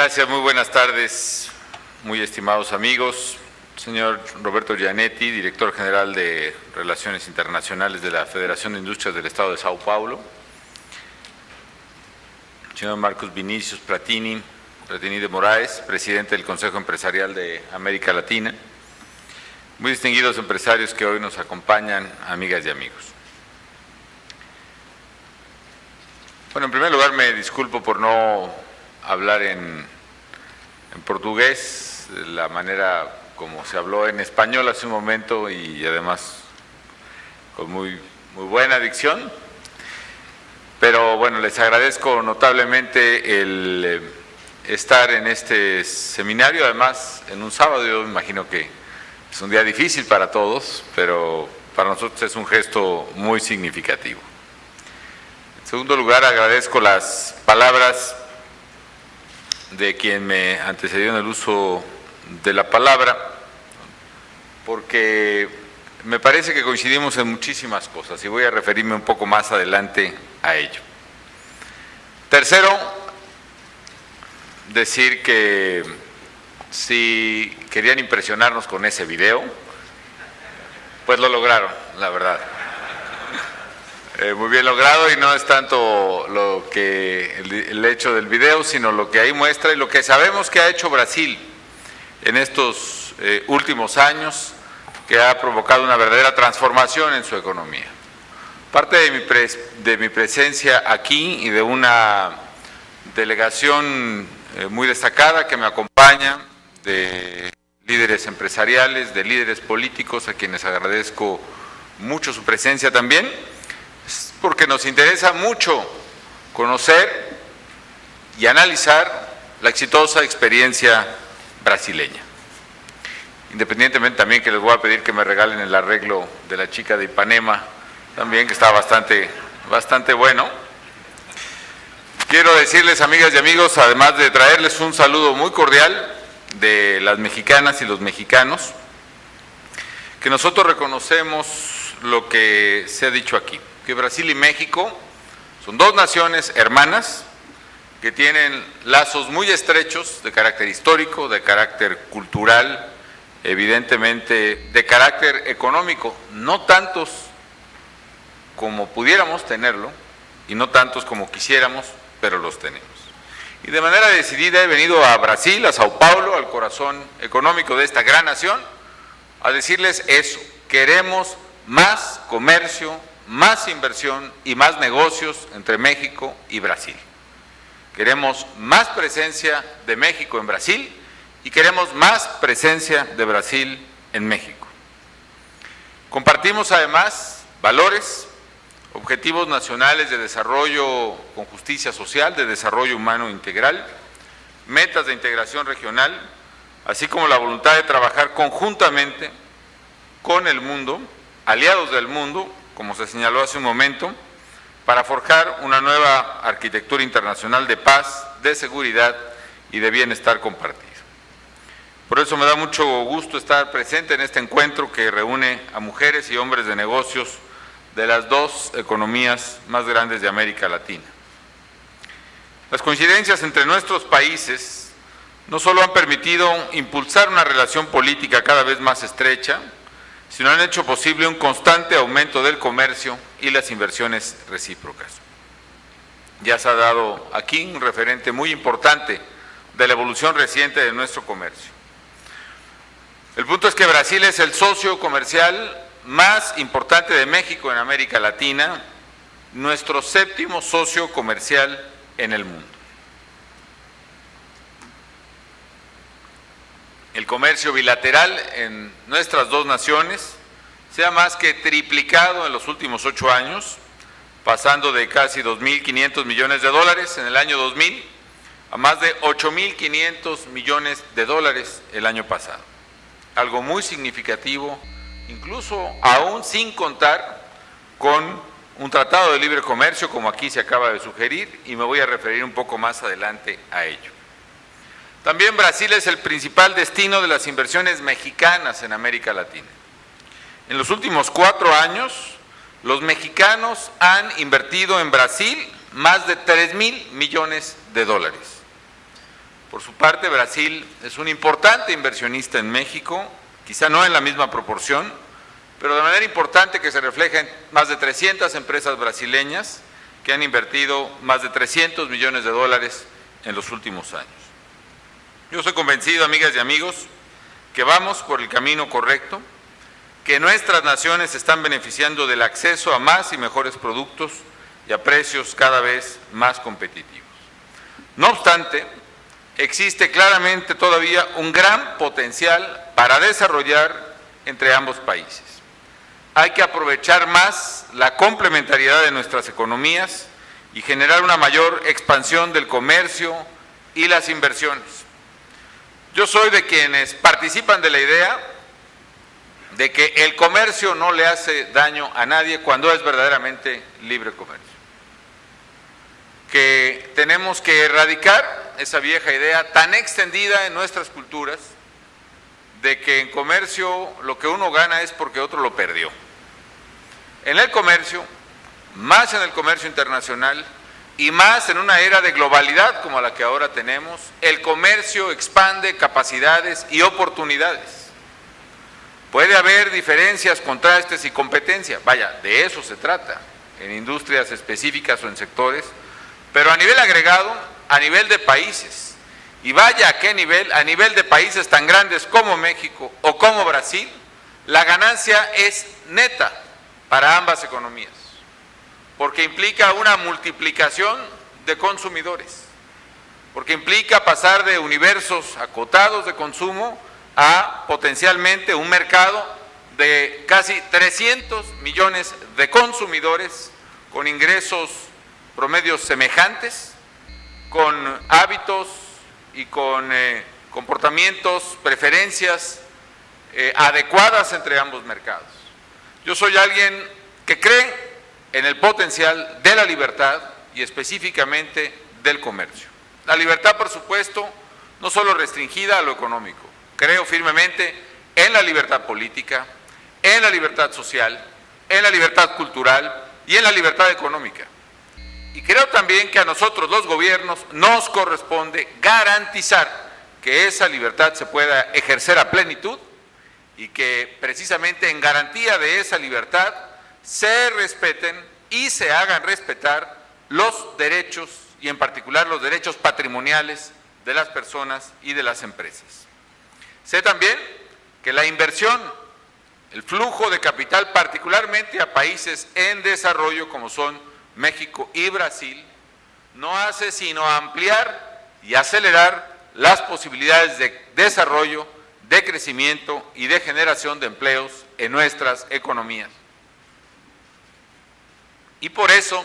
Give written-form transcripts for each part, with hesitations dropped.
Gracias, muy buenas tardes, muy estimados amigos. Señor Roberto Gianetti, director general de Relaciones Internacionales de la Federación de Industrias del Estado de Sao Paulo. Señor Marcos Vinicius Pratini de Moraes, presidente del Consejo Empresarial de América Latina. Muy distinguidos empresarios que hoy nos acompañan, amigas y amigos. Bueno, en primer lugar me disculpo por no hablar en portugués, de la manera como se habló en español hace un momento y además con muy buena dicción. Pero bueno, les agradezco notablemente el estar en este seminario, además en un sábado. Yo imagino que es un día difícil para todos, pero para nosotros es un gesto muy significativo. En segundo lugar, agradezco las palabras de quien me antecedió en el uso de la palabra, porque me parece que coincidimos en muchísimas cosas y voy a referirme un poco más adelante a ello. Tercero, decir que si querían impresionarnos con ese video, pues lo lograron, la verdad. Muy bien logrado, y no es tanto el hecho del video, sino lo que ahí muestra y lo que sabemos que ha hecho Brasil en estos últimos años, que ha provocado una verdadera transformación en su economía. Parte de mi presencia aquí y de una delegación muy destacada que me acompaña, de líderes empresariales, de líderes políticos, a quienes agradezco mucho su presencia también, porque nos interesa mucho conocer y analizar la exitosa experiencia brasileña. Independientemente también que les voy a pedir que me regalen el arreglo de la chica de Ipanema, también, que está bastante bueno. Quiero decirles, amigas y amigos, además de traerles un saludo muy cordial de las mexicanas y los mexicanos, que nosotros reconocemos lo que se ha dicho aquí, que Brasil y México son dos naciones hermanas que tienen lazos muy estrechos de carácter histórico, de carácter cultural, evidentemente de carácter económico, no tantos como pudiéramos tenerlo y no tantos como quisiéramos, pero los tenemos. Y de manera decidida he venido a Brasil, a Sao Paulo, al corazón económico de esta gran nación, a decirles eso: queremos más comercio, más inversión y más negocios entre México y Brasil. Queremos más presencia de México en Brasil y queremos más presencia de Brasil en México. Compartimos además valores, objetivos nacionales de desarrollo con justicia social, de desarrollo humano integral, metas de integración regional, así como la voluntad de trabajar conjuntamente con el mundo, aliados del mundo, como se señaló hace un momento, para forjar una nueva arquitectura internacional de paz, de seguridad y de bienestar compartido. Por eso me da mucho gusto estar presente en este encuentro que reúne a mujeres y hombres de negocios de las dos economías más grandes de América Latina. Las coincidencias entre nuestros países no solo han permitido impulsar una relación política cada vez más estrecha, sino han hecho posible un constante aumento del comercio y las inversiones recíprocas. Ya se ha dado aquí un referente muy importante de la evolución reciente de nuestro comercio. El punto es que Brasil es el socio comercial más importante de México en América Latina, nuestro séptimo socio comercial en el mundo. El comercio bilateral en nuestras dos naciones se ha más que triplicado en los últimos 8 años, pasando de casi 2.500 millones de dólares en el año 2000 a más de 8.500 millones de dólares el año pasado. Algo muy significativo, incluso aún sin contar con un tratado de libre comercio, como aquí se acaba de sugerir, y me voy a referir un poco más adelante a ello. También Brasil es el principal destino de las inversiones mexicanas en América Latina. En los últimos 4 años, los mexicanos han invertido en Brasil más de 3.000 millones de dólares. Por su parte, Brasil es un importante inversionista en México, quizá no en la misma proporción, pero de manera importante que se refleja en más de 300 empresas brasileñas que han invertido más de 300 millones de dólares en los últimos años. Yo soy convencido, amigas y amigos, que vamos por el camino correcto, que nuestras naciones están beneficiando del acceso a más y mejores productos y a precios cada vez más competitivos. No obstante, existe claramente todavía un gran potencial para desarrollar entre ambos países. Hay que aprovechar más la complementariedad de nuestras economías y generar una mayor expansión del comercio y las inversiones. Yo soy de quienes participan de la idea de que el comercio no le hace daño a nadie cuando es verdaderamente libre comercio. Que tenemos que erradicar esa vieja idea tan extendida en nuestras culturas de que en comercio lo que uno gana es porque otro lo perdió. En el comercio, más en el comercio internacional y más en una era de globalidad como la que ahora tenemos, el comercio expande capacidades y oportunidades. Puede haber diferencias, contrastes y competencia, vaya, de eso se trata, en industrias específicas o en sectores, pero a nivel agregado, a nivel de países. Y vaya a qué nivel, a nivel de países tan grandes como México o como Brasil, la ganancia es neta para ambas economías, porque implica una multiplicación de consumidores, porque implica pasar de universos acotados de consumo a potencialmente un mercado de casi 300 millones de consumidores con ingresos promedios semejantes, con hábitos y con comportamientos, preferencias adecuadas entre ambos mercados. Yo soy alguien que cree en el potencial de la libertad y específicamente del comercio. La libertad, por supuesto, no solo restringida a lo económico. Creo firmemente en la libertad política, en la libertad social, en la libertad cultural y en la libertad económica. Y creo también que a nosotros los gobiernos nos corresponde garantizar que esa libertad se pueda ejercer a plenitud y que precisamente en garantía de esa libertad se respeten y se hagan respetar los derechos y en particular los derechos patrimoniales de las personas y de las empresas. Sé también que la inversión, el flujo de capital particularmente a países en desarrollo como son México y Brasil, no hace sino ampliar y acelerar las posibilidades de desarrollo, de crecimiento y de generación de empleos en nuestras economías. Y por eso,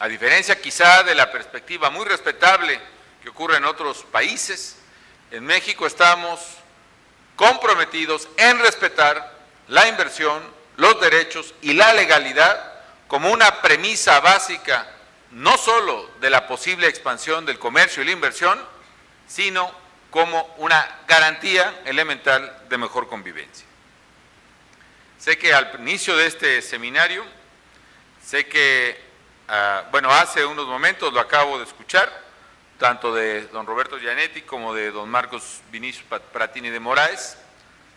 a diferencia quizá de la perspectiva muy respetable que ocurre en otros países, en México estamos comprometidos en respetar la inversión, los derechos y la legalidad como una premisa básica no solo de la posible expansión del comercio y la inversión, sino como una garantía elemental de mejor convivencia. Sé que al inicio de este seminario, hace unos momentos lo acabo de escuchar, tanto de don Roberto Gianetti como de don Marcos Vinicius Pratini de Moraes,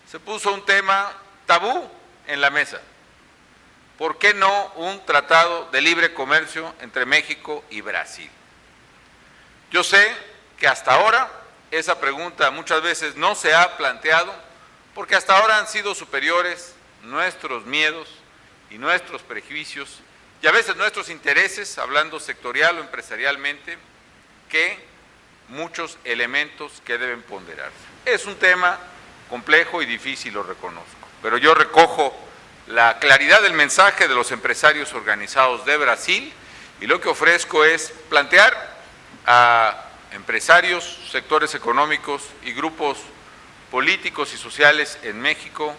se puso un tema tabú en la mesa. ¿Por qué no un tratado de libre comercio entre México y Brasil? Yo sé que hasta ahora esa pregunta muchas veces no se ha planteado porque hasta ahora han sido superiores nuestros miedos y nuestros prejuicios y a veces nuestros intereses, hablando sectorial o empresarialmente, que muchos elementos que deben ponderarse. Es un tema complejo y difícil, lo reconozco, pero yo recojo la claridad del mensaje de los empresarios organizados de Brasil y lo que ofrezco es plantear a empresarios, sectores económicos y grupos políticos y sociales en México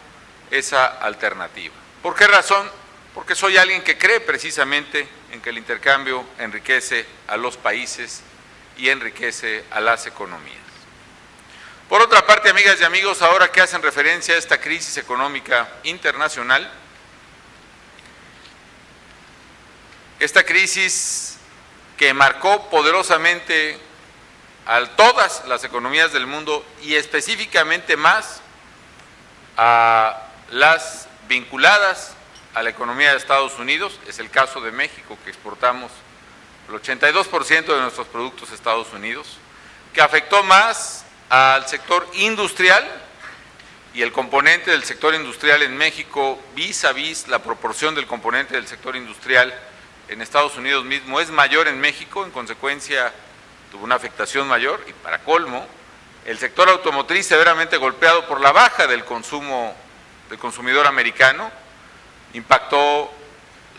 esa alternativa. ¿Por qué razón? Porque soy alguien que cree precisamente en que el intercambio enriquece a los países y enriquece a las economías. Por otra parte, amigas y amigos, ahora que hacen referencia a esta crisis económica internacional, esta crisis que marcó poderosamente a todas las economías del mundo y específicamente más a las vinculadas a la economía de Estados Unidos. Es el caso de México, que exportamos el 82% de nuestros productos a Estados Unidos, que afectó más al sector industrial, y el componente del sector industrial en México vis a vis la proporción del componente del sector industrial en Estados Unidos mismo es mayor en México, en consecuencia tuvo una afectación mayor. Y para colmo, el sector automotriz severamente golpeado por la baja del consumo del consumidor americano impactó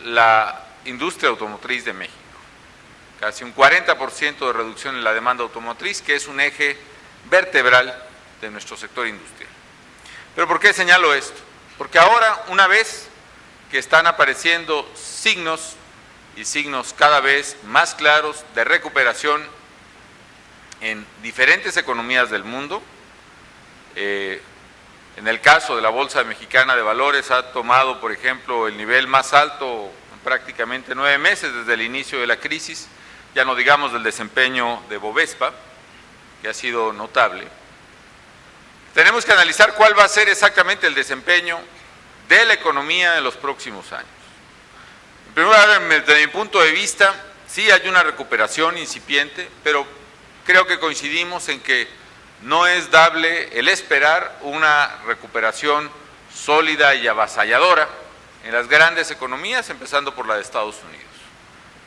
la industria automotriz de México. Casi un 40% de reducción en la demanda automotriz, que es un eje vertebral de nuestro sector industrial. ¿Pero por qué señalo esto? Porque ahora, una vez que están apareciendo signos cada vez más claros de recuperación en diferentes economías del mundo, en el caso de la Bolsa Mexicana de Valores ha tomado, por ejemplo, el nivel más alto en prácticamente 9 meses desde el inicio de la crisis, ya no digamos del desempeño de Bovespa, que ha sido notable. Tenemos que analizar cuál va a ser exactamente el desempeño de la economía en los próximos años. En primer lugar, desde mi punto de vista, sí hay una recuperación incipiente, pero creo que coincidimos en que no es dable el esperar una recuperación sólida y avasalladora en las grandes economías, empezando por la de Estados Unidos.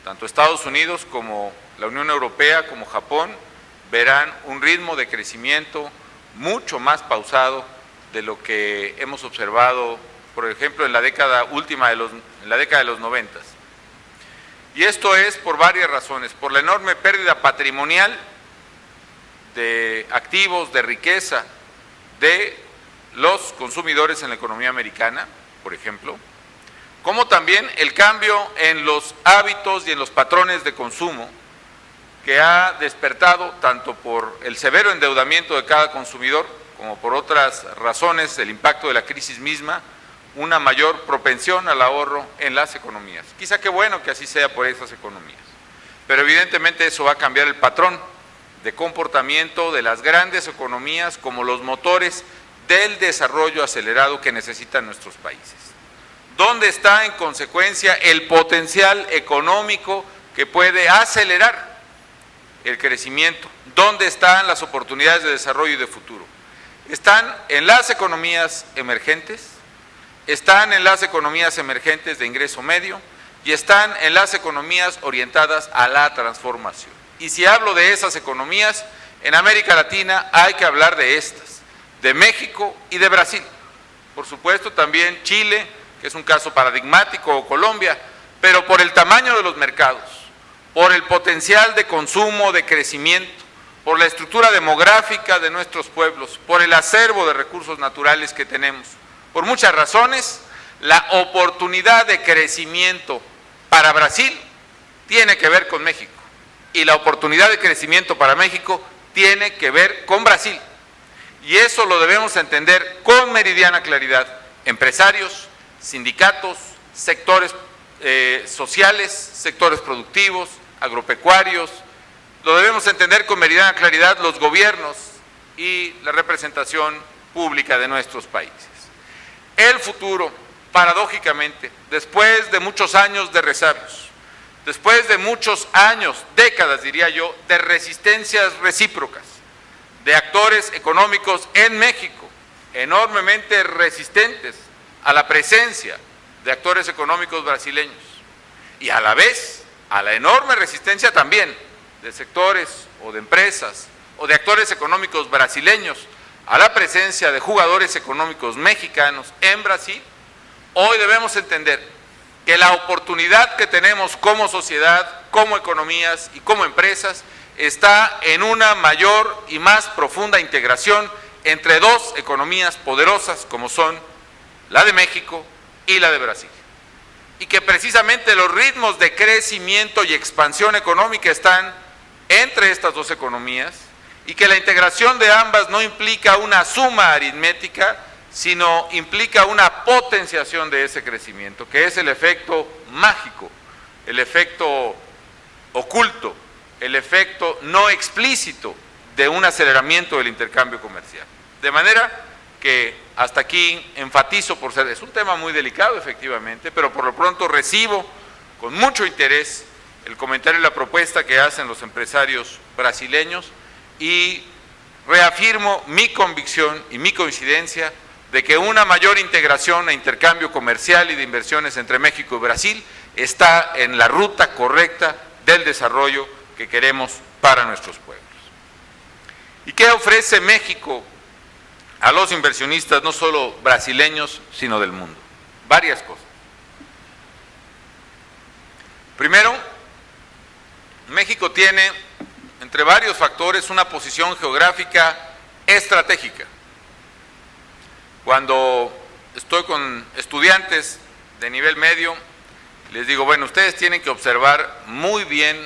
Tanto Estados Unidos como la Unión Europea, como Japón, verán un ritmo de crecimiento mucho más pausado de lo que hemos observado, por ejemplo, en la década de los 90. Y esto es por varias razones: por la enorme pérdida patrimonial de activos, de riqueza de los consumidores en la economía americana, por ejemplo, como también el cambio en los hábitos y en los patrones de consumo que ha despertado, tanto por el severo endeudamiento de cada consumidor como por otras razones, el impacto de la crisis misma, una mayor propensión al ahorro en las economías. Quizá qué bueno que así sea por esas economías, pero evidentemente eso va a cambiar el patrón de comportamiento de las grandes economías como los motores del desarrollo acelerado que necesitan nuestros países. ¿Dónde está, en consecuencia, el potencial económico que puede acelerar el crecimiento? ¿Dónde están las oportunidades de desarrollo y de futuro? Están en las economías emergentes, están en las economías emergentes de ingreso medio y están en las economías orientadas a la transformación. Y si hablo de esas economías, en América Latina hay que hablar de estas, de México y de Brasil. Por supuesto también Chile, que es un caso paradigmático, o Colombia, pero por el tamaño de los mercados, por el potencial de consumo, de crecimiento, por la estructura demográfica de nuestros pueblos, por el acervo de recursos naturales que tenemos. Por muchas razones, la oportunidad de crecimiento para Brasil tiene que ver con México y la oportunidad de crecimiento para México tiene que ver con Brasil. Y eso lo debemos entender con meridiana claridad, empresarios, sindicatos, sectores sociales, sectores productivos, agropecuarios. Lo debemos entender con meridiana claridad los gobiernos y la representación pública de nuestros países. El futuro, paradójicamente, después de muchos años de resabios, después de muchos años, décadas diría yo, de resistencias recíprocas, de actores económicos en México, enormemente resistentes a la presencia de actores económicos brasileños, y a la vez a la enorme resistencia también de sectores o de empresas o de actores económicos brasileños a la presencia de jugadores económicos mexicanos en Brasil. Hoy debemos entender que la oportunidad que tenemos como sociedad, como economías y como empresas está en una mayor y más profunda integración entre dos economías poderosas como son la de México y la de Brasil. Y que precisamente los ritmos de crecimiento y expansión económica están entre estas dos economías y que la integración de ambas no implica una suma aritmética, sino implica una potenciación de ese crecimiento, que es el efecto mágico, el efecto oculto, el efecto no explícito de un aceleramiento del intercambio comercial. De manera que hasta aquí enfatizo es un tema muy delicado efectivamente, pero por lo pronto recibo con mucho interés el comentario y la propuesta que hacen los empresarios brasileños y reafirmo mi convicción y mi coincidencia de que una mayor integración e intercambio comercial y de inversiones entre México y Brasil está en la ruta correcta del desarrollo que queremos para nuestros pueblos. ¿Y qué ofrece México a los inversionistas, no solo brasileños, sino del mundo? Varias cosas. Primero, México tiene, entre varios factores, una posición geográfica estratégica. Cuando estoy con estudiantes de nivel medio, les digo, bueno, ustedes tienen que observar muy bien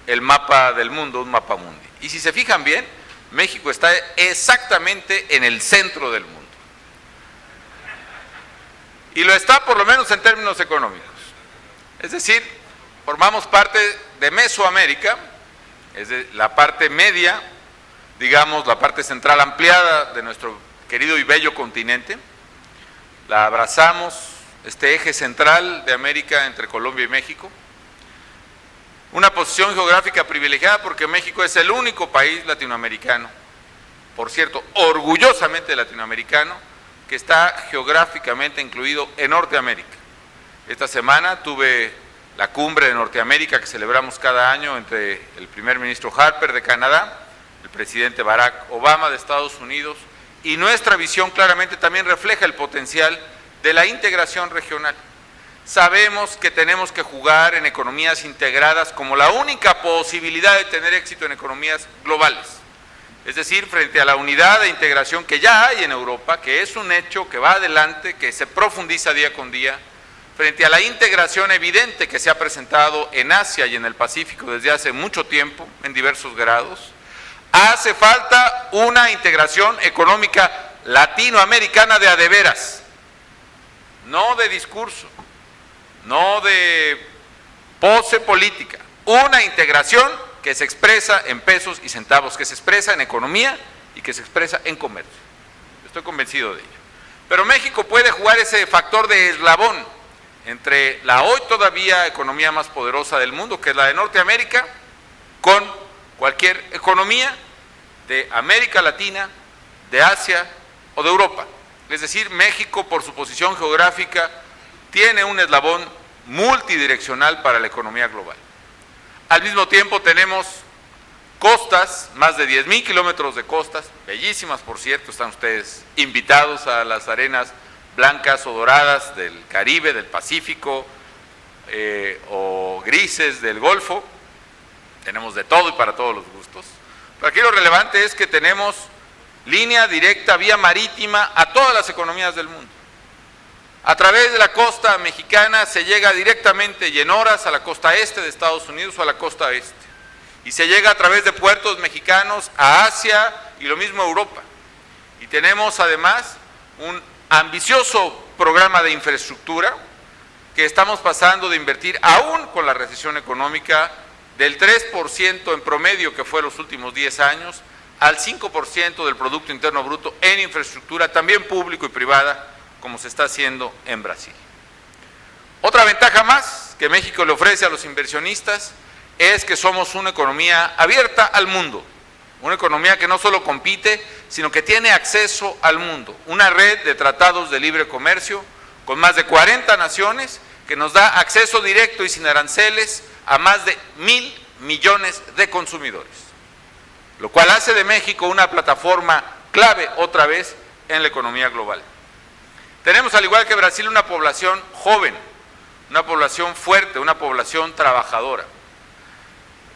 el mapa del mundo, un mapa mundi. Y si se fijan bien, México está exactamente en el centro del mundo. Y lo está por lo menos en términos económicos. Es decir, formamos parte de Mesoamérica, es de la parte media, digamos, la parte central ampliada de nuestro querido y bello continente. La abrazamos, este eje central de América entre Colombia y México. Una posición geográfica privilegiada porque México es el único país latinoamericano, por cierto, orgullosamente latinoamericano, que está geográficamente incluido en Norteamérica. Esta semana tuve la cumbre de Norteamérica que celebramos cada año entre el primer ministro Harper de Canadá, el presidente Barack Obama de Estados Unidos, y nuestra visión claramente también refleja el potencial de la integración regional. Sabemos que tenemos que jugar en economías integradas como la única posibilidad de tener éxito en economías globales. Es decir, frente a la unidad de integración que ya hay en Europa, que es un hecho que va adelante, que se profundiza día con día, frente a la integración evidente que se ha presentado en Asia y en el Pacífico desde hace mucho tiempo, en diversos grados, hace falta una integración económica latinoamericana de a de veras, no de discurso, no de pose política, una integración que se expresa en pesos y centavos, que se expresa en economía y que se expresa en comercio. Estoy convencido de ello. Pero México puede jugar ese factor de eslabón entre la hoy todavía economía más poderosa del mundo, que es la de Norteamérica, con cualquier economía de América Latina, de Asia o de Europa. Es decir, México, por su posición geográfica, tiene un eslabón multidireccional para la economía global. Al mismo tiempo tenemos costas, más de 10,000 kilómetros de costas, bellísimas por cierto, están ustedes invitados a las arenas blancas o doradas del Caribe, del Pacífico, o grises del Golfo. Tenemos de todo y para todos los gustos. Pero aquí lo relevante es que tenemos línea directa, vía marítima a todas las economías del mundo. A través de la costa mexicana se llega directamente y en horas a la costa este de Estados Unidos o a la costa oeste. Y se llega a través de puertos mexicanos a Asia y lo mismo a Europa. Y tenemos además un ambicioso programa de infraestructura que estamos pasando de invertir, aún con la recesión económica, del 3% en promedio que fue los últimos 10 años, al 5% del Producto Interno Bruto en infraestructura, también público y privada, como se está haciendo en Brasil. Otra ventaja más que México le ofrece a los inversionistas es que somos una economía abierta al mundo, una economía que no solo compite, sino que tiene acceso al mundo, una red de tratados de libre comercio con más de 40 naciones que nos da acceso directo y sin aranceles a más de 1,000 millones de consumidores, lo cual hace de México una plataforma clave otra vez en la economía global. Tenemos, al igual que Brasil, una población joven, una población fuerte, una población trabajadora.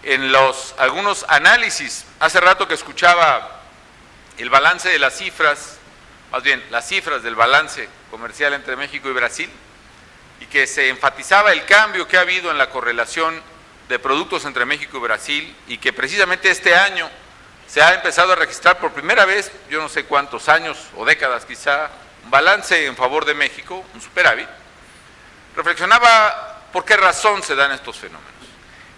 En algunos análisis, hace rato que escuchaba el balance de las cifras, más bien las cifras del balance comercial entre México y Brasil, y que se enfatizaba el cambio que ha habido en la correlación de productos entre México y Brasil, y que precisamente este año se ha empezado a registrar por primera vez, yo no sé cuántos años o décadas quizá, un balance en favor de México, un superávit. Reflexionaba por qué razón se dan estos fenómenos.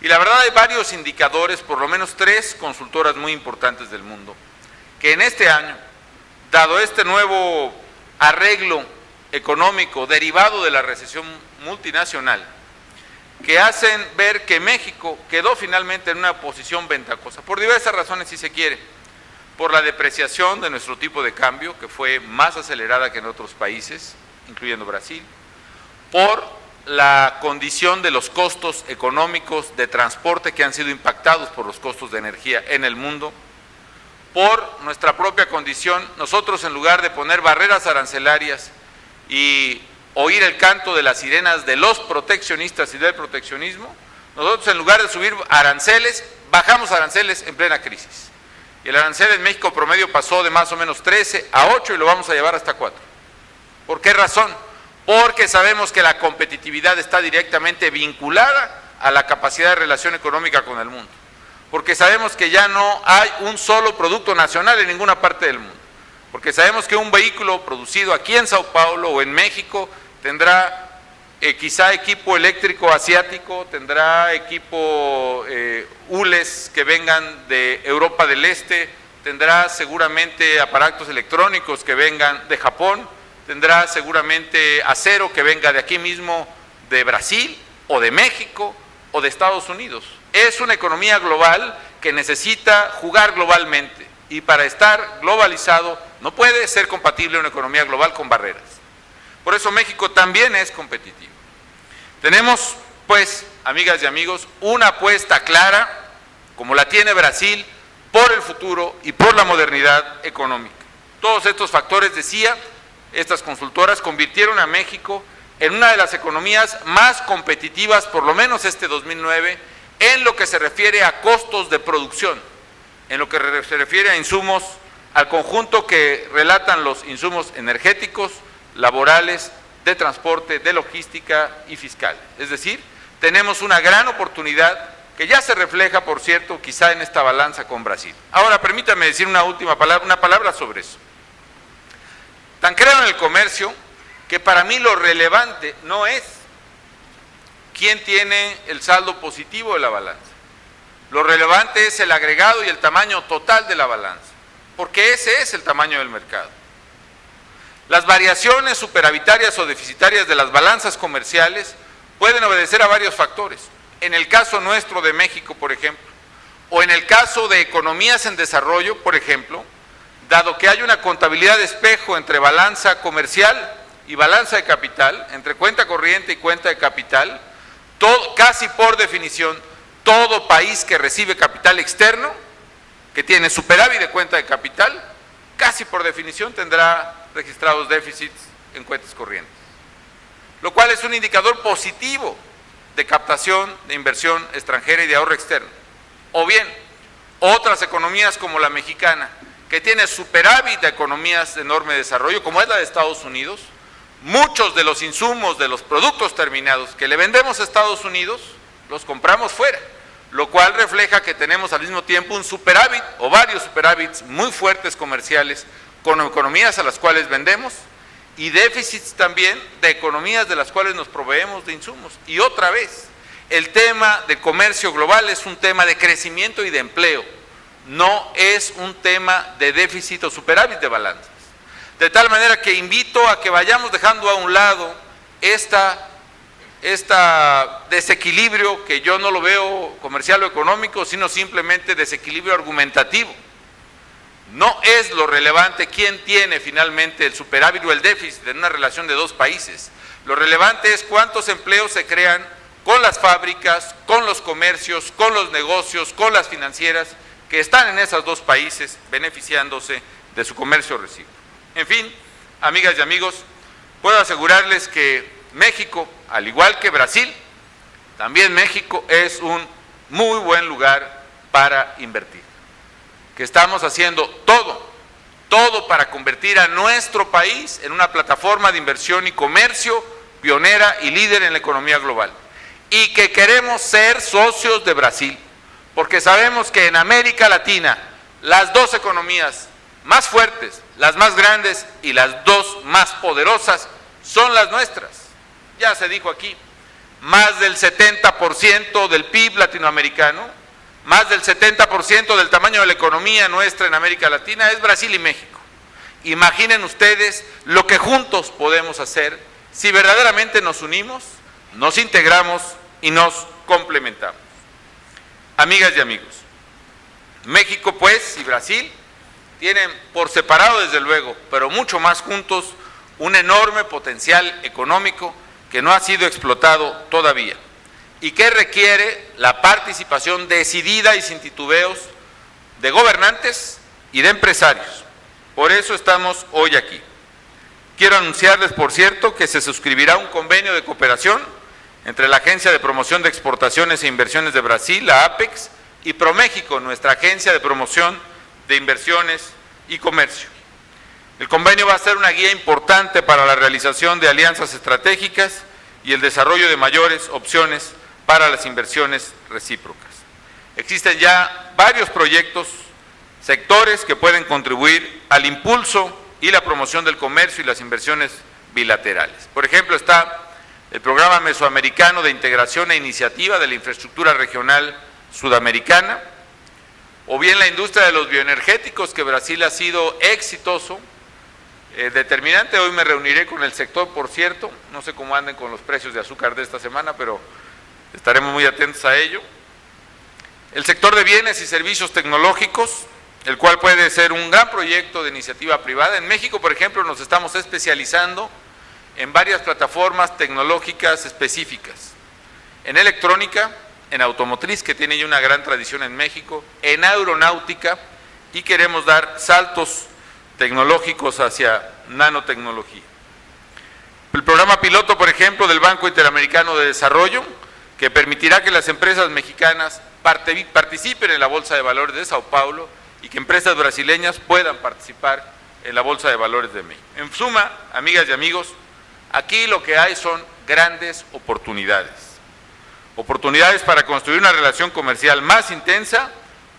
Y la verdad hay varios indicadores, por lo menos 3 consultoras muy importantes del mundo, que en este año, dado este nuevo arreglo económico derivado de la recesión multinacional, que hacen ver que México quedó finalmente en una posición ventajosa, por diversas razones si se quiere, por la depreciación de nuestro tipo de cambio, que fue más acelerada que en otros países, incluyendo Brasil, por la condición de los costos económicos de transporte que han sido impactados por los costos de energía en el mundo, por nuestra propia condición. Nosotros, en lugar de poner barreras arancelarias y oír el canto de las sirenas de los proteccionistas y del proteccionismo, nosotros, en lugar de subir aranceles, bajamos aranceles en plena crisis. Y el arancel en México promedio pasó de más o menos 13 a 8 y lo vamos a llevar hasta 4. ¿Por qué razón? Porque sabemos que la competitividad está directamente vinculada a la capacidad de relación económica con el mundo. Porque sabemos que ya no hay un solo producto nacional en ninguna parte del mundo. Porque sabemos que un vehículo producido aquí en Sao Paulo o en México tendrá quizá equipo eléctrico asiático, tendrá equipo hules que vengan de Europa del Este, tendrá seguramente aparatos electrónicos que vengan de Japón, tendrá seguramente acero que venga de aquí mismo, de Brasil o de México o de Estados Unidos. Es una economía global que necesita jugar globalmente y para estar globalizado no puede ser compatible una economía global con barreras. Por eso México también es competitivo. Tenemos, pues, amigas y amigos, una apuesta clara, como la tiene Brasil, por el futuro y por la modernidad económica. Todos estos factores, decía, estas consultoras convirtieron a México en una de las economías más competitivas, por lo menos este 2009, en lo que se refiere a costos de producción, en lo que se refiere a insumos, al conjunto que relatan los insumos energéticos, laborales, de transporte, de logística y fiscal. Es decir, tenemos una gran oportunidad que ya se refleja, por cierto, quizá en esta balanza con Brasil. Ahora, permítame decir una última palabra, una palabra sobre eso. Tan creo en el comercio que para mí lo relevante no es quién tiene el saldo positivo de la balanza. Lo relevante es el agregado y el tamaño total de la balanza, porque ese es el tamaño del mercado. Las variaciones superavitarias o deficitarias de las balanzas comerciales pueden obedecer a varios factores. En el caso nuestro de México, por ejemplo, o en el caso de economías en desarrollo, por ejemplo, dado que hay una contabilidad de espejo entre balanza comercial y balanza de capital, entre cuenta corriente y cuenta de capital, casi por definición, todo país que recibe capital externo, que tiene superávit de cuenta de capital, casi por definición tendrá registrados déficits en cuentas corrientes, lo cual es un indicador positivo de captación de inversión extranjera y de ahorro externo. O bien, otras economías como la mexicana, que tiene superávit de economías de enorme desarrollo, como es la de Estados Unidos, muchos de los insumos, de los productos terminados que le vendemos a Estados Unidos, los compramos fuera, lo cual refleja que tenemos al mismo tiempo un superávit o varios superávits muy fuertes comerciales con economías a las cuales vendemos y déficits también de economías de las cuales nos proveemos de insumos. Y otra vez, el tema de comercio global es un tema de crecimiento y de empleo, no es un tema de déficit o superávit de balanzas. De tal manera que invito a que vayamos dejando a un lado este desequilibrio, que yo no lo veo comercial o económico, sino simplemente desequilibrio argumentativo. No es lo relevante quién tiene finalmente el superávit o el déficit en una relación de dos países. Lo relevante es cuántos empleos se crean con las fábricas, con los comercios, con los negocios, con las financieras que están en esos dos países beneficiándose de su comercio recíproco. En fin, amigas y amigos, puedo asegurarles que México, al igual que Brasil, también México es un muy buen lugar para invertir. Que estamos haciendo todo para convertir a nuestro país en una plataforma de inversión y comercio pionera y líder en la economía global. Y que queremos ser socios de Brasil, porque sabemos que en América Latina las dos economías más fuertes, las más grandes y las dos más poderosas son las nuestras. Ya se dijo aquí, más del 70% del PIB latinoamericano, más del 70% del tamaño de la economía nuestra en América Latina es Brasil y México. Imaginen ustedes lo que juntos podemos hacer si verdaderamente nos unimos, nos integramos y nos complementamos. Amigas y amigos, México pues y Brasil tienen por separado desde luego, pero mucho más juntos, un enorme potencial económico que no ha sido explotado todavía y que requiere la participación decidida y sin titubeos de gobernantes y de empresarios. Por eso estamos hoy aquí. Quiero anunciarles, por cierto, que se suscribirá un convenio de cooperación entre la Agencia de Promoción de Exportaciones e Inversiones de Brasil, la APEX, y ProMéxico, nuestra Agencia de Promoción de Inversiones y Comercio. El convenio va a ser una guía importante para la realización de alianzas estratégicas y el desarrollo de mayores opciones para las inversiones recíprocas. Existen ya varios proyectos, sectores que pueden contribuir al impulso y la promoción del comercio y las inversiones bilaterales. Por ejemplo, está el Programa Mesoamericano de Integración e Iniciativa de la Infraestructura Regional Sudamericana, o bien la industria de los bioenergéticos, que Brasil ha sido exitoso, determinante. Hoy me reuniré con el sector, por cierto, no sé cómo anden con los precios de azúcar de esta semana, pero estaremos muy atentos a ello. El sector de bienes y servicios tecnológicos, el cual puede ser un gran proyecto de iniciativa privada. En México, por ejemplo, nos estamos especializando en varias plataformas tecnológicas específicas, en electrónica, en automotriz, que tiene ya una gran tradición en México, en aeronáutica, y queremos dar saltos tecnológicos hacia nanotecnología. El programa piloto, por ejemplo, del Banco Interamericano de Desarrollo, que permitirá que las empresas mexicanas participen en la Bolsa de Valores de Sao Paulo y que empresas brasileñas puedan participar en la Bolsa de Valores de México. En suma, amigas y amigos, aquí lo que hay son grandes oportunidades. Oportunidades para construir una relación comercial más intensa,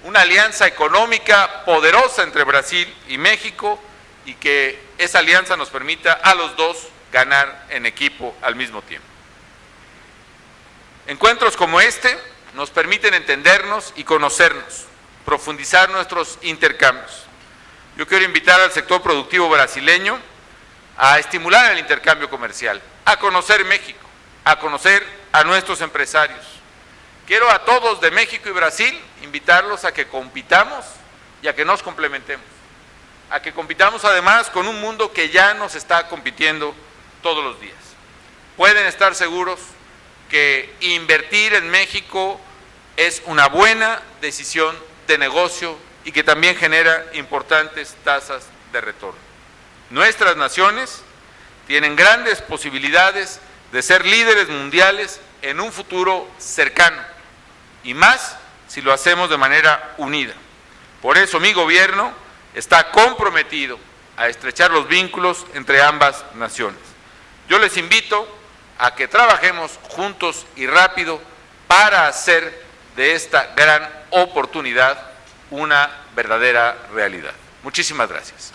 una alianza económica poderosa entre Brasil y México, y que esa alianza nos permita a los dos ganar en equipo al mismo tiempo. Encuentros como este nos permiten entendernos y conocernos, profundizar nuestros intercambios. Yo quiero invitar al sector productivo brasileño a estimular el intercambio comercial, a conocer México, a conocer a nuestros empresarios. Quiero a todos de México y Brasil invitarlos a que compitamos y a que nos complementemos, a que compitamos además con un mundo que ya nos está compitiendo todos los días. Pueden estar seguros que invertir en México es una buena decisión de negocio y que también genera importantes tasas de retorno. Nuestras naciones tienen grandes posibilidades de ser líderes mundiales en un futuro cercano, y más si lo hacemos de manera unida. Por eso mi gobierno está comprometido a estrechar los vínculos entre ambas naciones. Yo les invito a que trabajemos juntos y rápido para hacer de esta gran oportunidad una verdadera realidad. Muchísimas gracias.